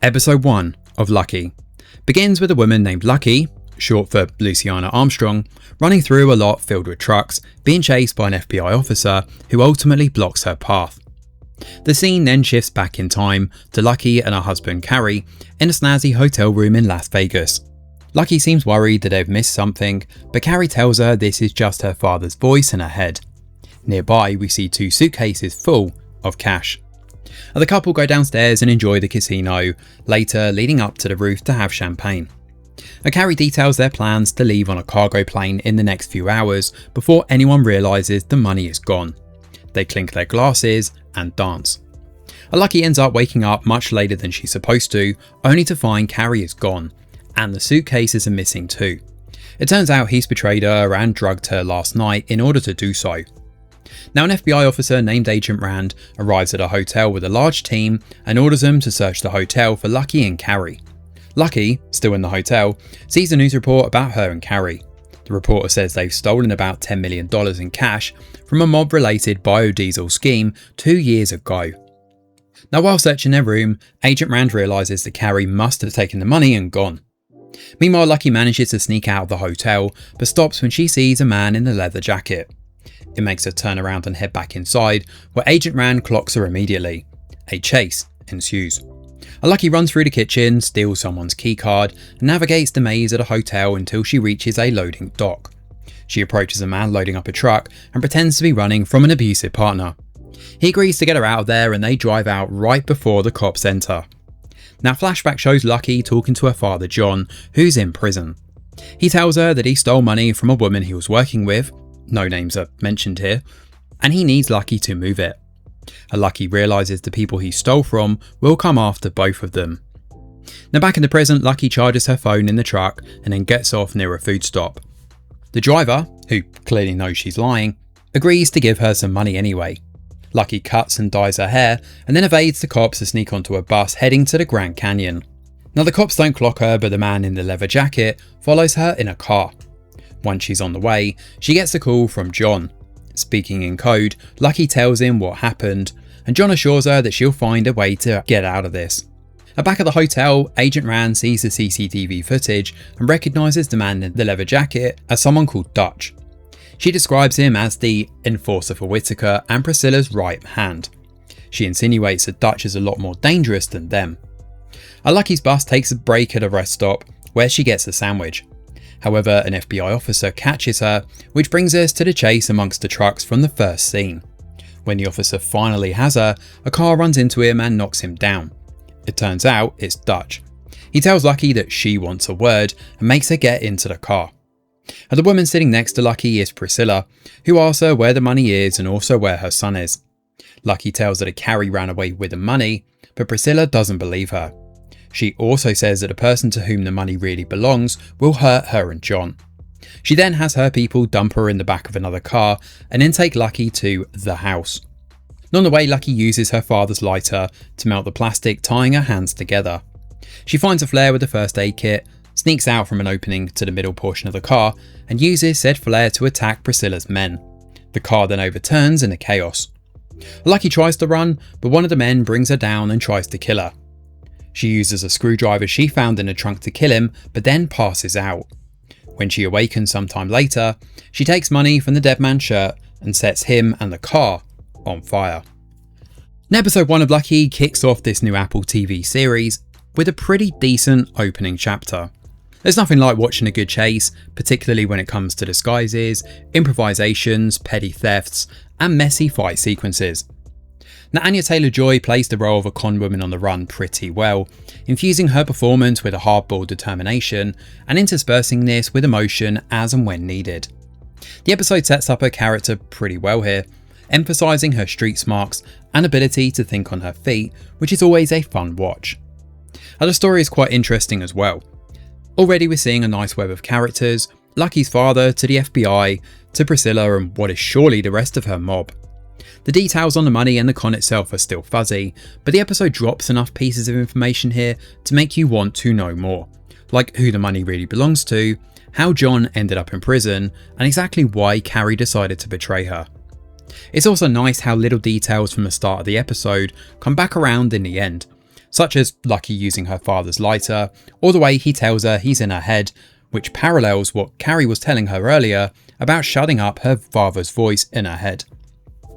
Episode 1 of Lucky begins with a woman named Lucky, short for Luciana Armstrong, running through a lot filled with trucks, being chased by an FBI officer who ultimately blocks her path. The scene then shifts back in time to Lucky and her husband Carrie in a snazzy hotel room in Las Vegas. Lucky seems worried that they've missed something, but Carrie tells her this is just her father's voice in her head. Nearby we see 2 suitcases full of cash. The couple go downstairs and enjoy the casino, later leading up to the roof to have champagne. Carrie details their plans to leave on a cargo plane in the next few hours before anyone realises the money is gone. They clink their glasses and dance. Lucky ends up waking up much later than she's supposed to, only to find Carrie is gone, and the suitcases are missing too. It turns out he's betrayed her and drugged her last night in order to do so. Now an FBI officer named Agent Rand arrives at a hotel with a large team and orders them to search the hotel for Lucky and Carrie. Lucky, still in the hotel, sees a news report about her and Carrie. The reporter says they've stolen about $10 million in cash from a mob-related biodiesel scheme 2 years ago. Now while searching their room, Agent Rand realises that Carrie must have taken the money and gone. Meanwhile, Lucky manages to sneak out of the hotel, but stops when she sees a man in a leather jacket. It makes her turn around and head back inside, where Agent Rand clocks her immediately. A chase ensues. Lucky runs through the kitchen, steals someone's keycard, and navigates the maze at a hotel until she reaches a loading dock. She approaches a man loading up a truck and pretends to be running from an abusive partner. He agrees to get her out of there and they drive out right before the cops enter. Now flashback shows Lucky talking to her father John, who's in prison. He tells her that he stole money from a woman he was working with, no names are mentioned here, and he needs Lucky to move it. Lucky realises the people he stole from will come after both of them. Now back in the present, Lucky charges her phone in the truck and then gets off near a food stop. The driver, who clearly knows she's lying, agrees to give her some money anyway. Lucky cuts and dyes her hair and then evades the cops to sneak onto a bus heading to the Grand Canyon. Now the cops don't clock her, but the man in the leather jacket follows her in a car. Once she's on the way, she gets a call from John. Speaking in code, Lucky tells him what happened, and John assures her that she'll find a way to get out of this. Back at the hotel, Agent Rand sees the CCTV footage and recognises the man in the leather jacket as someone called Dutch. She describes him as the enforcer for Whitaker and Priscilla's right hand. She insinuates that Dutch is a lot more dangerous than them. Lucky's bus takes a break at a rest stop where she gets a sandwich. However, an FBI officer catches her, which brings us to the chase amongst the trucks from the first scene. When the officer finally has her, a car runs into him and knocks him down. It turns out it's Dutch. He tells Lucky that she wants a word and makes her get into the car. The woman sitting next to Lucky is Priscilla, who asks her where the money is and also where her son is. Lucky tells her that Carrie ran away with the money, but Priscilla doesn't believe her. She also says that the person to whom the money really belongs will hurt her and John. She then has her people dump her in the back of another car and then take Lucky to the house. On the way, Lucky uses her father's lighter to melt the plastic, tying her hands together. She finds a flare with the first aid kit, sneaks out from an opening to the middle portion of the car, and uses said flare to attack Priscilla's men. The car then overturns in the chaos. Lucky tries to run, but one of the men brings her down and tries to kill her. She uses a screwdriver she found in the trunk to kill him, but then passes out. When she awakens sometime later, she takes money from the dead man's shirt and sets him and the car on fire. Now, episode 1 of Lucky kicks off this new Apple TV series with a pretty decent opening chapter. There's nothing like watching a good chase, particularly when it comes to disguises, improvisations, petty thefts, and messy fight sequences. Now, Anya-Taylor Joy plays the role of a con woman on the run pretty well, infusing her performance with a hardball determination and interspersing this with emotion as and when needed. The episode sets up her character pretty well here, emphasising her street smarts and ability to think on her feet, which is always a fun watch. The story is quite interesting as well. Already we're seeing a nice web of characters, Lucky's father to the FBI, to Priscilla and what is surely the rest of her mob. The details on the money and the con itself are still fuzzy, but the episode drops enough pieces of information here to make you want to know more, like who the money really belongs to, how John ended up in prison, and exactly why Carrie decided to betray her. It's also nice how little details from the start of the episode come back around in the end, such as Lucky using her father's lighter, or the way he tells her he's in her head, which parallels what Carrie was telling her earlier about shutting up her father's voice in her head.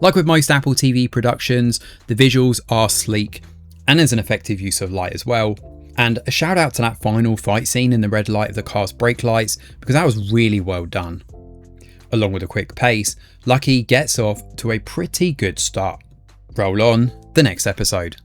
Like with most Apple TV productions, the visuals are sleek and there's an effective use of light as well. And a shout out to that final fight scene in the red light of the car's brake lights, because that was really well done. Along with a quick pace, Lucky gets off to a pretty good start. Roll on the next episode.